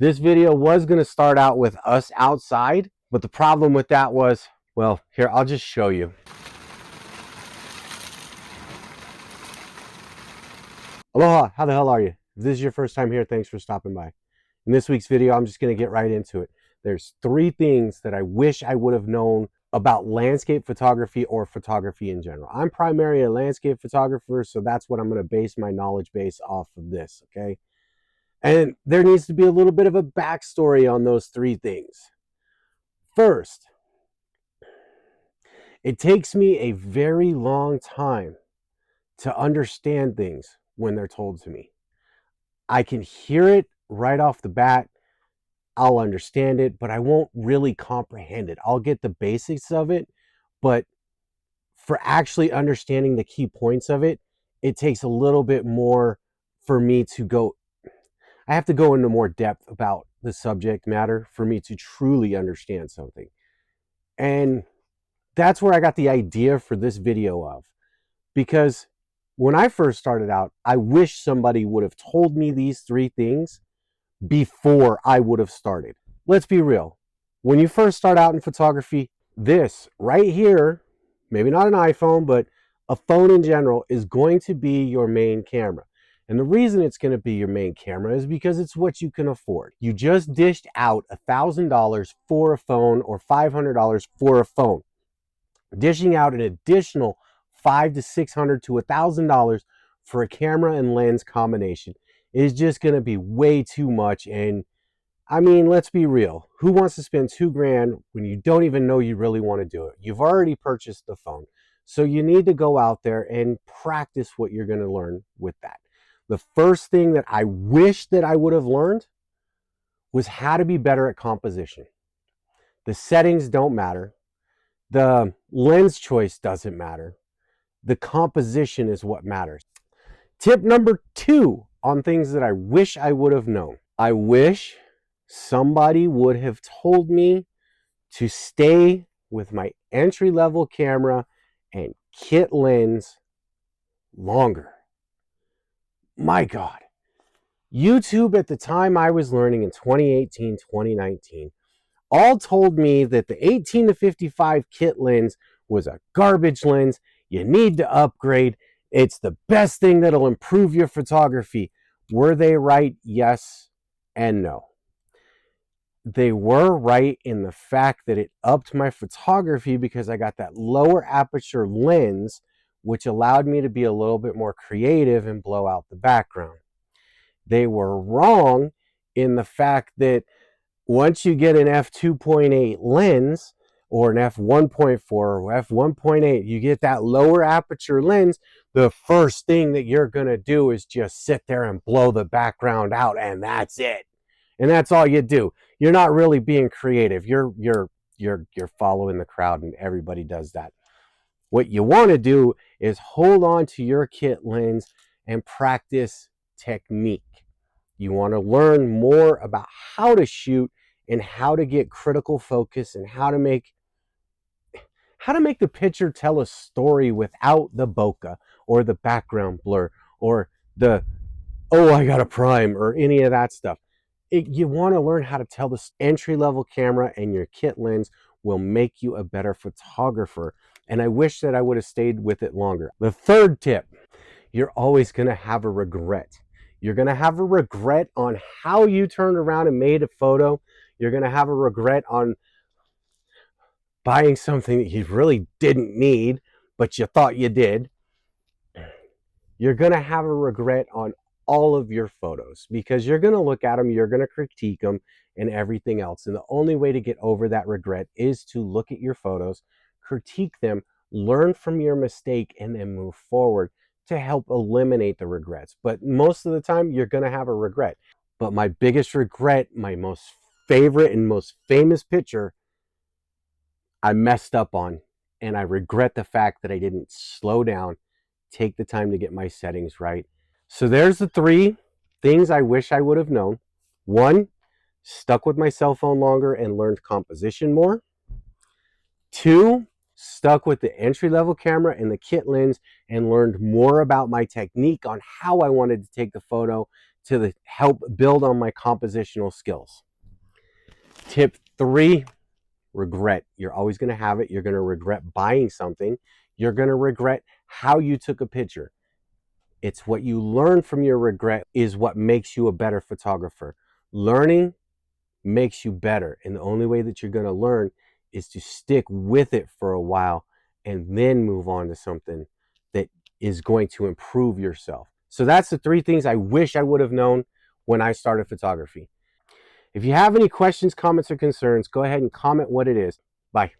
This video was going to start out with us outside, but the problem with that was, well, here, I'll just show you. Aloha, how the hell are you? If this is your first time here, thanks for stopping by. In this week's video, I'm just going to get right into it. There's 3 things that I wish I would have known about landscape photography or photography in general. I'm primarily a landscape photographer, so that's what I'm going to base my knowledge base off of this, okay? And there needs to be a little bit of a backstory on those 3 things. First, it takes me a very long time to understand things when they're told to me. I can hear it right off the bat. I'll understand it, but I won't really comprehend it. I'll get the basics of it, but for actually understanding the key points of it, it takes a little bit more for me to go. I have to go into more depth about the subject matter for me to truly understand something. And that's where I got the idea for this video of, because when I first started out, I wish somebody would have told me these 3 things before I would have started. Let's be real. When you first start out in photography, this right here, maybe not an iPhone, but a phone in general, is going to be your main camera. And the reason it's going to be your main camera is because it's what you can afford. You just dished out $1,000 for a phone or $500 for a phone. Dishing out an additional $500 to $600 to $1,000 for a camera and lens combination is just going to be way too much. And I mean, let's be real. Who wants to spend $2,000 when you don't even know you really want to do it? You've already purchased the phone. So you need to go out there and practice what you're going to learn with that. The first thing that I wish that I would have learned was how to be better at composition. The settings don't matter. The lens choice doesn't matter. The composition is what matters. Tip number 2 on things that I wish I would have known. I wish somebody would have told me to stay with my entry-level camera and kit lens longer. My God. YouTube at the time I was learning in 2018, 2019, all told me that the 18 to 55 kit lens was a garbage lens. You need to upgrade. It's the best thing that'll improve your photography. Were they right? Yes and no. They were right in the fact that it upped my photography because I got that lower aperture lens, which allowed me to be a little bit more creative and blow out the background. They were wrong in the fact that once you get an f2.8 lens or an f1.4 or f1.8, you get that lower aperture lens, the first thing that you're going to do is just sit there and blow the background out, and that's it. And that's all you do. You're not really being creative. You're following the crowd, and everybody does that. What you want to do is hold on to your kit lens and practice technique. You want to learn more about how to shoot and how to get critical focus and how to make the picture tell a story without the bokeh or the background blur or the, oh, I got a prime or any of that stuff. You want to learn how to tell this. Entry-level camera and your kit lens will make you a better photographer. And I wish that I would have stayed with it longer. The third tip, you're always going to have a regret. You're going to have a regret on how you turned around and made a photo. You're going to have a regret on buying something that you really didn't need, but you thought you did. You're going to have a regret on all of your photos because you're going to look at them, you're going to critique them and everything else. And the only way to get over that regret is to look at your photos, critique them, learn from your mistake, and then move forward to help eliminate the regrets. But most of the time, you're going to have a regret. But my biggest regret, my most favorite and most famous picture, I messed up on. And I regret the fact that I didn't slow down, take the time to get my settings right. So there's the 3 things I wish I would have known. 1, stuck with my cell phone longer and learned composition more. 2, stuck with the entry-level camera and the kit lens and learned more about my technique on how I wanted to take the photo to help build on my compositional skills. Tip 3, regret. You're always going to have it. You're going to regret buying something. You're going to regret how you took a picture. It's what you learn from your regret is what makes you a better photographer. Learning makes you better. And the only way that you're going to learn is to stick with it for a while and then move on to something that is going to improve yourself. So that's the 3 things I wish I would have known when I started photography. If you have any questions, comments, or concerns, go ahead and comment what it is. Bye.